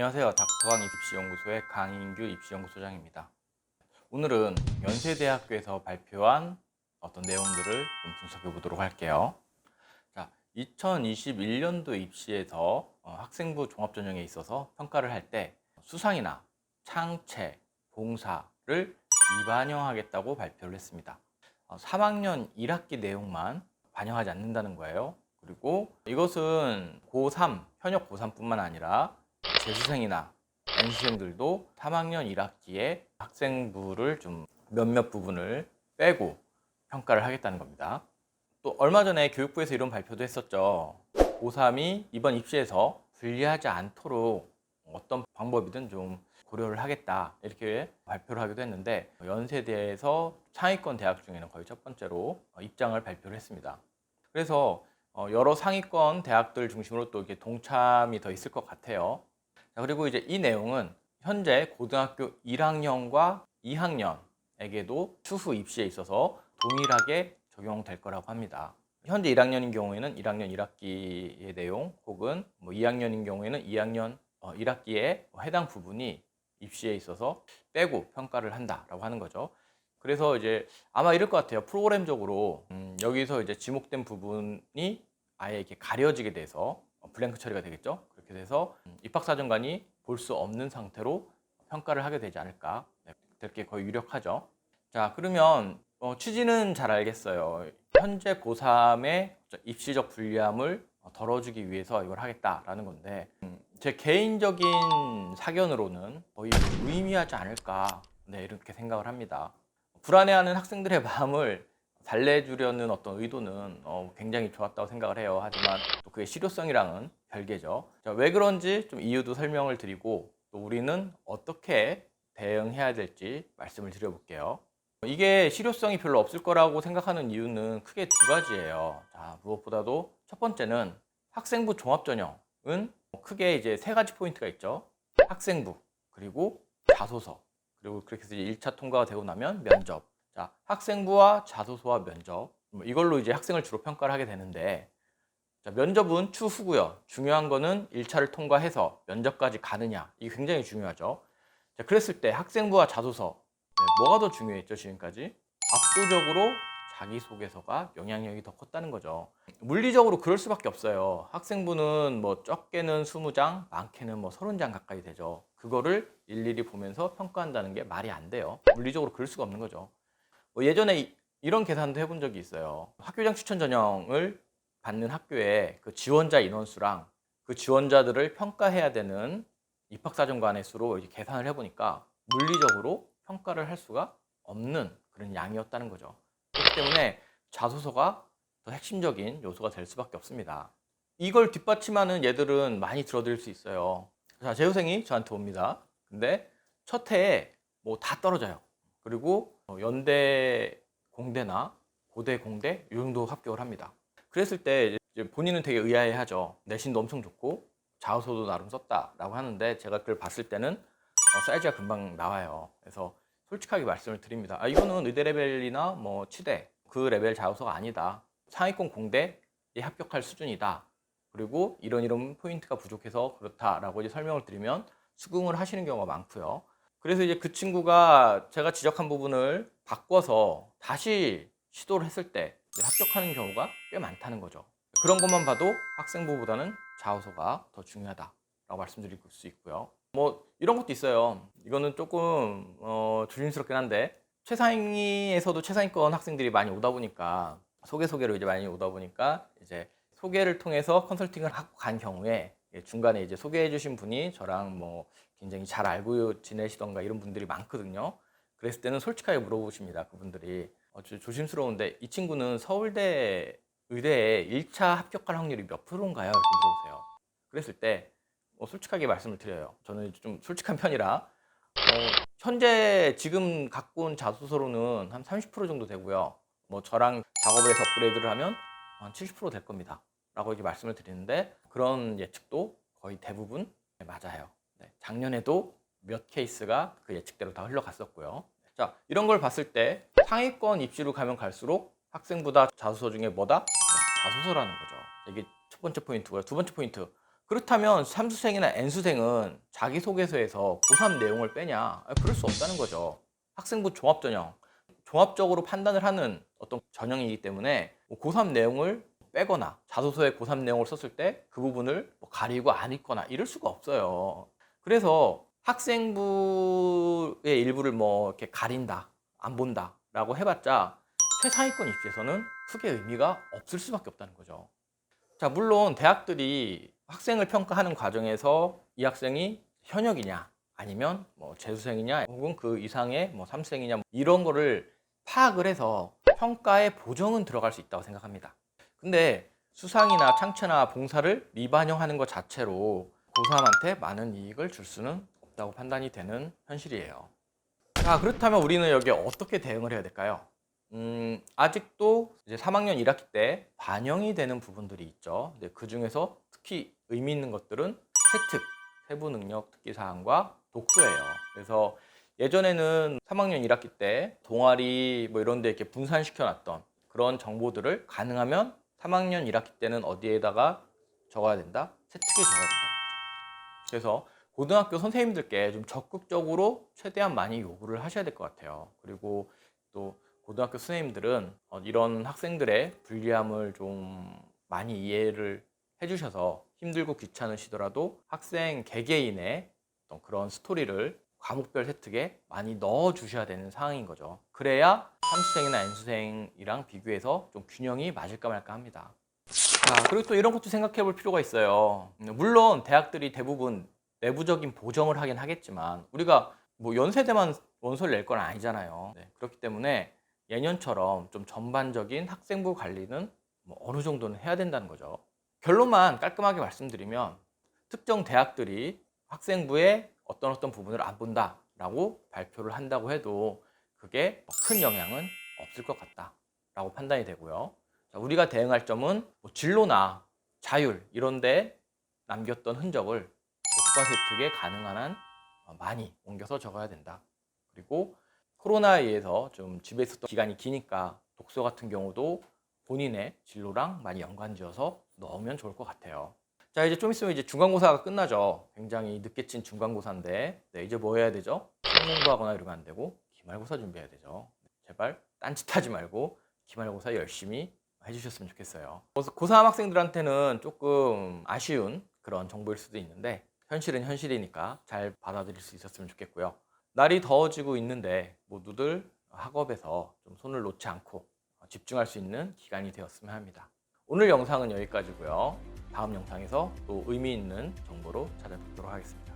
안녕하세요. 닥터강 입시연구소의 강인규 입시연구소장입니다. 오늘은 연세대학교에서 발표한 어떤 내용들을 좀 분석해 보도록 할게요. 자, 2021년도 입시에서 학생부 종합전형에 있어서 평가를 할 때 수상이나 창체, 봉사를 비반영하겠다고 발표를 했습니다. 3학년 1학기 내용만 반영하지 않는다는 거예요. 그리고 이것은 고3, 현역 고3뿐만 아니라 재수생이나 연수생들도 3학년 1학기에 학생부를 좀 몇몇 부분을 빼고 평가를 하겠다는 겁니다. 또 얼마 전에 교육부에서 이런 발표도 했었죠. 고3이 이번 입시에서 불리하지 않도록 어떤 방법이든 좀 고려를 하겠다 이렇게 발표를 하기도 했는데, 연세대에서 상위권 대학 중에는 거의 첫 번째로 입장을 발표를 했습니다. 그래서 여러 상위권 대학들 중심으로 또 이렇게 동참이 더 있을 것 같아요. 자, 그리고 이제 이 내용은 현재 고등학교 1학년과 2학년에게도 추후 입시에 있어서 동일하게 적용될 거라고 합니다. 현재 1학년인 경우에는 1학년 1학기의 내용, 혹은 2학년인 경우에는 2학년 1학기에 해당 부분이 입시에 있어서 빼고 평가를 한다라고 하는 거죠. 그래서 이제 아마 이럴 것 같아요. 프로그램적으로 여기서 이제 지목된 부분이 아예 이렇게 가려지게 돼서 블랭크 처리가 되겠죠. 그렇게 돼서 입학사정관이 볼 수 없는 상태로 평가를 하게 되지 않을까, 될 게 거의 유력하죠. 자, 그러면 취지는 잘 알겠어요. 현재 고3의 입시적 불리함을 덜어주기 위해서 이걸 하겠다라는 건데, 제 개인적인 사견으로는 거의 무의미하지 않을까, 이렇게 생각을 합니다. 불안해하는 학생들의 마음을 달래주려는 어떤 의도는 굉장히 좋았다고 생각을 해요. 하지만 또 그의 실효성이랑은 별개죠. 자, 왜 그런지 좀 이유도 설명을 드리고, 또 우리는 어떻게 대응해야 될지 말씀을 드려볼게요. 이게 실효성이 별로 없을 거라고 생각하는 이유는 크게 두 가지예요. 자, 무엇보다도 첫 번째는 학생부 종합전형은 크게 이제 세 가지 포인트가 있죠. 학생부, 그리고 자소서, 그리고 그렇게 해서 이제 1차 통과가 되고 나면 면접. 자, 학생부와 자소서와 면접, 이걸로 이제 학생을 주로 평가를 하게 되는데, 자, 면접은 추후고요. 중요한 거는 1차를 통과해서 면접까지 가느냐, 이게 굉장히 중요하죠. 자, 그랬을 때 학생부와 자소서, 뭐가 더 중요했죠, 지금까지? 압도적으로 자기소개서가 영향력이 더 컸다는 거죠. 물리적으로 그럴 수밖에 없어요. 학생부는 뭐 적게는 20장, 많게는 뭐 30장 가까이 되죠. 그거를 일일이 보면서 평가한다는 게 말이 안 돼요. 물리적으로 그럴 수가 없는 거죠. 예전에 이런 계산도 해본 적이 있어요. 학교장 추천 전형을 받는 학교에 그 지원자 인원수랑 그 지원자들을 평가해야 되는 입학사정관의 수로 이렇게 계산을 해보니까 물리적으로 평가를 할 수가 없는 그런 양이었다는 거죠. 그렇기 때문에 자소서가 더 핵심적인 요소가 될 수밖에 없습니다. 이걸 뒷받침하는 예들은 많이 들어드릴 수 있어요. 자, 재수생이 저한테 옵니다. 근데 첫 해에 뭐 다 떨어져요. 그리고 연대 공대나 고대 공대 이 정도 합격을 합니다. 그랬을 때 이제 본인은 되게 의아해하죠. 내신도 엄청 좋고 자소서도 나름 썼다라고 하는데, 제가 그걸 봤을 때는 사이즈가 금방 나와요. 그래서 솔직하게 말씀을 드립니다. 이거는 의대 레벨이나 뭐 치대 그 레벨 자소서가 아니다. 상위권 공대에 합격할 수준이다. 그리고 이런 포인트가 부족해서 그렇다라고 이제 설명을 드리면 수긍을 하시는 경우가 많고요. 그래서 이제 그 친구가 제가 지적한 부분을 바꿔서 다시 시도를 했을 때 합격하는 경우가 꽤 많다는 거죠. 그런 것만 봐도 학생부보다는 자소서가 더 중요하다라고 말씀드릴 수 있고요. 뭐 이런 것도 있어요. 이거는 조금 조심스럽긴 한데, 최상위에서도 최상위권 학생들이 많이 오다 보니까 소개로 이제 많이 오다 보니까 이제 소개를 통해서 컨설팅을 하고 간 경우에 중간에 이제 소개해 주신 분이 저랑 뭐 굉장히 잘 알고 지내시던가 이런 분들이 많거든요. 그랬을 때는 솔직하게 물어보십니다. 그분들이 조심스러운데 이 친구는 서울대 의대에 1차 합격할 확률이 몇 프로인가요? 이렇게 물어보세요. 그랬을 때 솔직하게 말씀을 드려요. 저는 좀 솔직한 편이라 현재 지금 갖고 온 자소서로는 한 30% 정도 되고요. 뭐 저랑 작업을 해서 업그레이드를 하면 한 70%될 겁니다. 라고 이렇게 말씀을 드리는데, 그런 예측도 거의 대부분 맞아요. 작년에도 몇 케이스가 그 예측대로 다 흘러갔었고요. 자, 이런 걸 봤을 때 상위권 입시로 가면 갈수록 학생보다 자소서 중에 뭐다? 자소서라는 거죠. 이게 첫 번째 포인트고요. 두 번째 포인트, 그렇다면 삼수생이나 N수생은 자기소개서에서 고3 내용을 빼냐? 그럴 수 없다는 거죠. 학생부 종합전형, 종합적으로 판단을 하는 어떤 전형이기 때문에 고3 내용을 빼거나 자소서에 고3 내용을 썼을 때 그 부분을 가리고 안 읽거나 이럴 수가 없어요. 그래서 학생부의 일부를 이렇게 가린다, 안 본다 라고 해봤자 최상위권 입시에서는 크게 의미가 없을 수밖에 없다는 거죠. 자, 물론 대학들이 학생을 평가하는 과정에서 이 학생이 현역이냐 아니면 재수생이냐 혹은 그 이상의 삼수생이냐 이런 거를 파악을 해서 평가에 보정은 들어갈 수 있다고 생각합니다. 근데 수상이나 창체나 봉사를 미반영하는 것 자체로 고3한테 많은 이익을 줄 수는 없다고 판단이 되는 현실이에요. 자, 그렇다면 우리는 여기에 어떻게 대응을 해야 될까요? 아직도 이제 3학년 1학기 때 반영이 되는 부분들이 있죠. 근데 그 중에서 특히 의미 있는 것들은 세특, 세부 능력 특기 사항과 독서예요. 그래서 예전에는 3학년 1학기 때 동아리 이런 데 이렇게 분산시켜 놨던 그런 정보들을 가능하면 3학년 1학기 때는 어디에다가 적어야 된다? 세특에 적어야 된다. 그래서 고등학교 선생님들께 좀 적극적으로 최대한 많이 요구를 하셔야 될 것 같아요. 그리고 또 고등학교 선생님들은 이런 학생들의 불리함을 좀 많이 이해를 해주셔서 힘들고 귀찮으시더라도 학생 개개인의 어떤 그런 스토리를 과목별 세특에 많이 넣어 주셔야 되는 상황인 거죠. 그래야 삼수생이나 N수생이랑 비교해서 좀 균형이 맞을까 말까 합니다. 자, 그리고 또 이런 것도 생각해 볼 필요가 있어요. 물론 대학들이 대부분 내부적인 보정을 하긴 하겠지만 우리가 연세대만 원서를 낼 건 아니잖아요. 네, 그렇기 때문에 예년처럼 좀 전반적인 학생부 관리는 어느 정도는 해야 된다는 거죠. 결론만 깔끔하게 말씀드리면 특정 대학들이 학생부의 어떤 부분을 안 본다라고 발표를 한다고 해도 그게 큰 영향은 없을 것 같다라고 판단이 되고요. 자, 우리가 대응할 점은 진로나 자율 이런 데 남겼던 흔적을 독과 세특에 가능한 한 많이 옮겨서 적어야 된다. 그리고 코로나에 의해서 좀 집에 있었던 기간이 기니까 독서 같은 경우도 본인의 진로랑 많이 연관지어서 넣으면 좋을 것 같아요. 자, 이제 좀 있으면 이제 중간고사가 끝나죠. 굉장히 늦게 친 중간고사인데 이제 뭐 해야 되죠? 시험 공부하거나 이러면 안 되고 기말고사 준비해야 되죠. 제발 딴짓하지 말고 기말고사 열심히 해주셨으면 좋겠어요. 고3 학생들한테는 조금 아쉬운 그런 정보일 수도 있는데 현실은 현실이니까 잘 받아들일 수 있었으면 좋겠고요. 날이 더워지고 있는데 모두들 학업에서 좀 손을 놓지 않고 집중할 수 있는 기간이 되었으면 합니다. 오늘 영상은 여기까지고요. 다음 영상에서 또 의미 있는 정보로 찾아뵙도록 하겠습니다.